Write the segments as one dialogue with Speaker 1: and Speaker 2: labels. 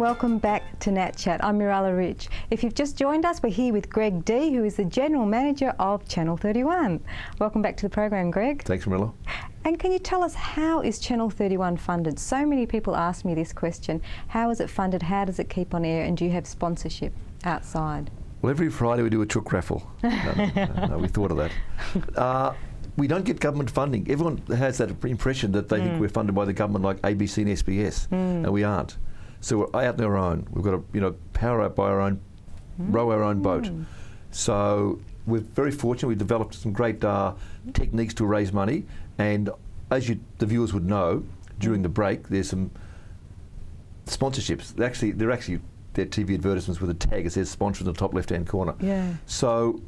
Speaker 1: welcome back to NatChat. I'm Mirella Rich. If you've just joined us, we're here with GregDee, who is the General Manager of Channel 31. Welcome back to the program, Greg.
Speaker 2: Thanks, Mirella.
Speaker 1: And can you tell us, how is Channel 31 funded? So many people ask me this question. How is it funded? How does it keep on air? And do you have sponsorship outside?
Speaker 2: Well, every Friday we do a chook raffle. No, we thought of that. We don't get government funding. Everyone has that impression that they think we're funded by the government, like ABC and SBS, and we aren't. So we're out on our own. We've got to, power up by our own, row our own boat. So we're very fortunate. We've developed some great techniques to raise money, and as the viewers would know, during the break, there's some sponsorships. They're actually TV advertisements with a tag that says sponsor in the top left-hand corner.
Speaker 1: Yeah.
Speaker 2: So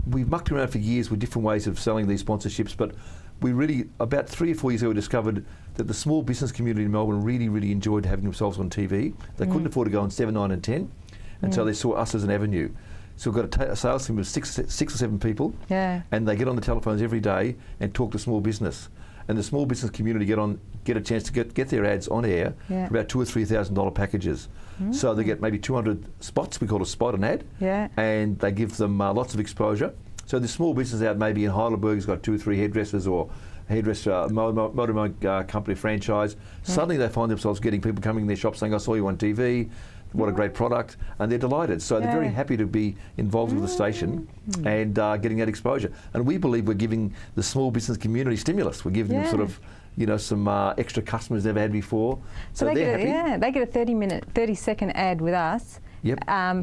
Speaker 2: we've mucked around for years with different ways of selling these sponsorships, but we really, about 3 or 4 years ago, we discovered that the small business community in Melbourne really, really enjoyed having themselves on TV. They couldn't afford to go on 7, 9 and 10, and so they saw us as an avenue. So we've got a sales team of six or seven people, and they get on the telephones every day and talk to small business. And the small business community get a chance to get their ads on air for about $2,000 or $3,000 packages. So they get maybe 200 spots. We call it a spot an ad, and they give them lots of exposure. So the small business out maybe in Heidelberg's got 2 or 3 hairdressers or a hairdresser motor company franchise. Suddenly they find themselves getting people coming in their shop saying, "I saw you on TV. What a great product," and they're delighted. So they're very happy to be involved with the station and getting that exposure. And we believe we're giving the small business community stimulus. We're giving them sort of, some extra customers they've had before. So they're happy.
Speaker 1: They get a 30-second ad with us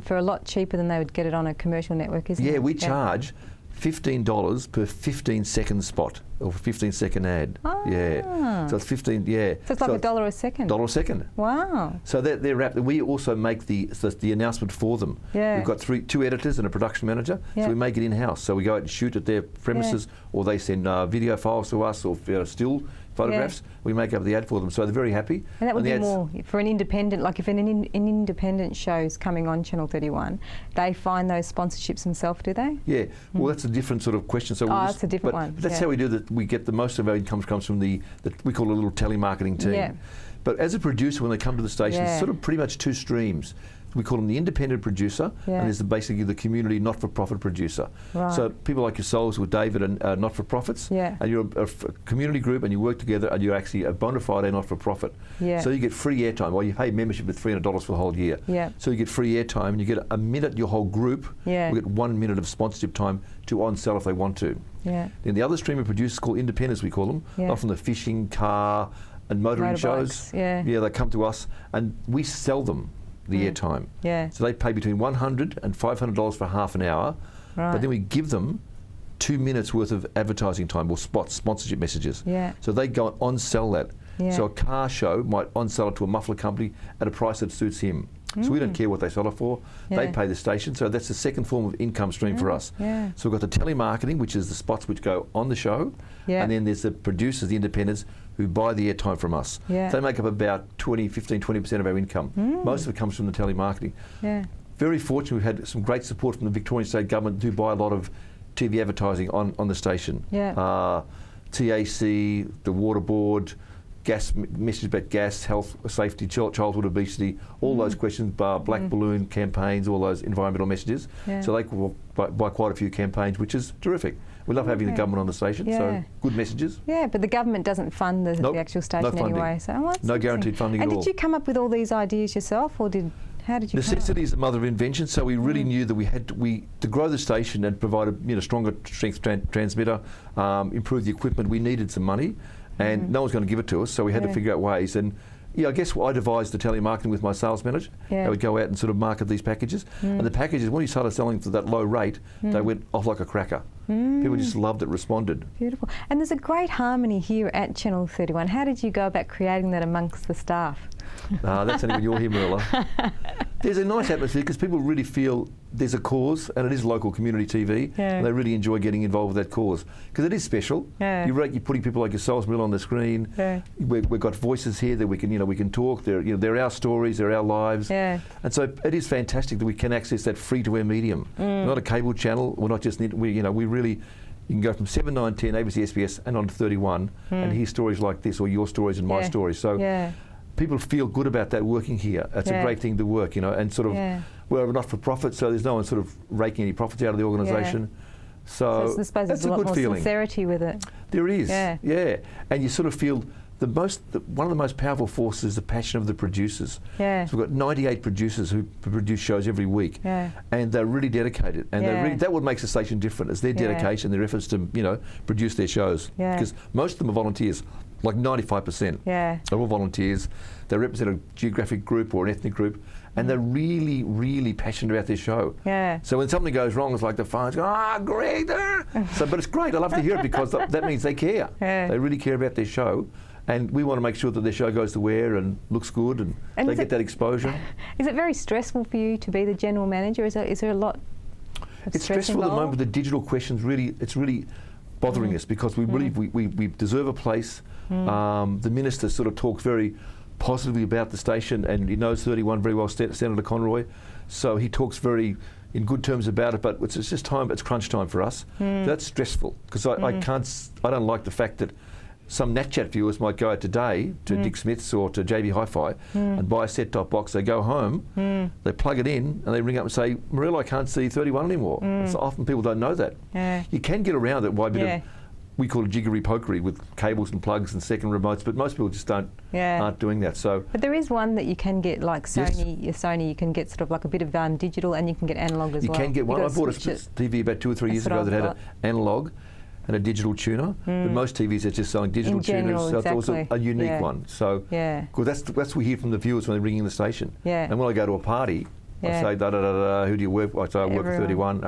Speaker 1: for a lot cheaper than they would get it on a commercial network, isn't it?
Speaker 2: Yeah, we charge $15 per 15-second spot or 15-second ad. So it's 15. Yeah.
Speaker 1: So it's like $1 a second.
Speaker 2: $1 a second.
Speaker 1: Wow.
Speaker 2: So they're wrapped. We also make the announcement for them. We've got 2 editors and a production manager. So we make it in-house. So we go out and shoot at their premises, or they send video files to us, or still photographs. We make up the ad for them, so they're very happy.
Speaker 1: And that would be more for an independent, like if an independent show's coming on Channel 31, they find those sponsorships themselves, do they?
Speaker 2: Yeah, well that's a different sort of question. So
Speaker 1: that's a different one.
Speaker 2: But that's how we do that. We get the most of our income comes from the we call it a little telemarketing team. But as a producer, when they come to the station, it's sort of pretty much 2 streams. We call them the independent producer, and there's basically the community not-for-profit producer. So people like yourselves with David are not-for-profits, and you're a community group and you work together and you're actually a bona fide not-for-profit. So you get free airtime. Well, you pay membership at $300 for the whole year. So you get free airtime and you get a minute, your whole group will get 1 minute of sponsorship time to on-sell if they want to. Then the other stream of producers called independents, we call them, not from the fishing, car and motoring shows. They come to us and we sell them the airtime. So they pay between $100 and $500 for half an hour, but then we give them 2 minutes worth of advertising time or sponsorship messages. So they go on sell that. So a car show might on-sell it to a muffler company at a price that suits him. So we don't care what they sell it for. They pay the station. So that's the second form of income stream for us. So we've got the telemarketing, which is the spots which go on the show, and then there's the producers, the independents, who buy the airtime from us. They make up about 20% of our income. Most of it comes from the telemarketing. Very fortunate, we've had some great support from the Victorian State Government to buy a lot of TV advertising on the station. TAC, the Water Board, messages about gas, health, safety, childhood obesity, all those questions, black balloon campaigns, all those environmental messages. So they buy quite a few campaigns, which is terrific. We love having the government on the station, so good messages. But
Speaker 1: the government doesn't fund the actual station anyway. So
Speaker 2: no guaranteed funding at all.
Speaker 1: And did you come up with all these ideas yourself, or how did you?
Speaker 2: Necessity is the mother of invention. So we really knew that we had to grow the station and provide a stronger strength transmitter, improve the equipment. We needed some money, and no one's going to give it to us. So we had to figure out ways. And I guess I devised the telemarketing with my sales manager. I would go out and sort of market these packages. And the packages, when you started selling for that low rate, they went off like a cracker. People just loved it, responded.
Speaker 1: Beautiful. And there's a great harmony here at Channel 31. How did you go about creating that amongst the staff?
Speaker 2: That's only when you're here, Mirella. There's a nice atmosphere because people really feel there's a cause, and it is local community TV, and they really enjoy getting involved with that cause because it is special. You're putting people like yourselves, Mirella, on the screen. We've got voices here that we can talk. They're our stories, they're our lives, and so it is fantastic that we can access that free-to-air medium. We're not a cable channel. We're not just we really. You can go from 7, 9, 10, ABC, SBS, and on to 31, and hear stories like this, or your stories and my stories. So. people feel good about that working here. It's a great thing to work, you know, and sort of, we're not for profit, so there's no one sort of raking any profits out of the organisation. So
Speaker 1: I suppose
Speaker 2: that's
Speaker 1: there's a lot more
Speaker 2: feeling.
Speaker 1: sincerity with it.
Speaker 2: There is, yeah. And you sort of feel one of the most powerful forces is the passion of the producers. So we've got 98 producers who produce shows every week, and they're really dedicated. And that what makes the station different is their dedication, their efforts to, you know, produce their shows. Because most of them are volunteers, like 95%. They're all volunteers. They represent a geographic group or an ethnic group, and they're really, really passionate about their show. So when something goes wrong, it's like the phones go, Greg, so, but it's great. I love to hear it because that means they care. They really care about their show. And we want to make sure that their show goes to air and looks good and they get that exposure.
Speaker 1: Is it very stressful for you to be the general manager? Is there a lot of
Speaker 2: It's
Speaker 1: stress
Speaker 2: stressful
Speaker 1: involved?
Speaker 2: at the moment with the digital questions. It's really bothering us because we believe we deserve a place. The minister sort of talks very positively about the station, and he knows 31 very well, Senator Conroy. So he talks very in good terms about it, but it's just time. It's crunch time for us. So that's stressful because I don't like the fact that some NatChat viewers might go out today to Dick Smith's or to JB Hi-Fi and buy a set-top box. They go home, they plug it in, and they ring up and say, Marilla, I can't see 31 anymore. So often people don't know that. You can get around it by a bit of, we call it jiggery-pokery with cables and plugs and second remotes, but most people just aren't doing that. So,
Speaker 1: but there is one that you can get, like Sony. Your Sony, you can get sort of like a bit of digital, and you can get analog as well.
Speaker 2: You can get one. I bought a TV about 2 or 3 years ago that had an analog and a digital tuner, but most TVs are just selling digital tuners, so it's also a unique one. So, because that's what we hear from the viewers when they're ringing the station. And when I go to a party, I say, who do you work with? I say, I work at 31.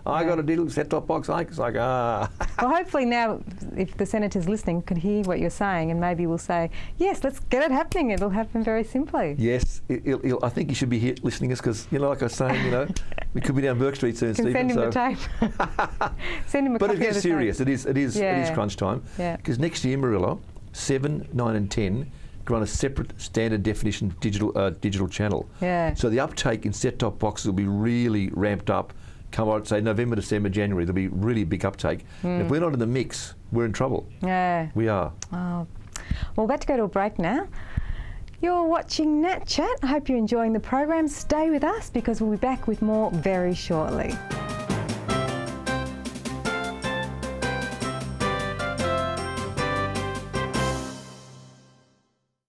Speaker 2: I got a digital set-top box. It's like,
Speaker 1: Well, hopefully now, if the senator's listening, could hear what you're saying, and maybe we'll say, yes, let's get it happening. It'll happen very simply.
Speaker 2: Yes, I think he should be here listening to us because, you know, like I was saying, you know, we could be down Burke Street soon, Stephen.
Speaker 1: Send him the tape. Send him a copy of the tape. But it is serious. It is crunch time. Because next year, Marilla, 7, 9 and 10 run a separate standard definition digital channel. So the uptake in set-top boxes will be really ramped up. Come on, say November, December, January, there'll be really big uptake. If we're not in the mix, we're in trouble. We are. Oh. Well, we're about to go to a break now. You're watching NatChat. I hope you're enjoying the program. Stay with us because we'll be back with more very shortly.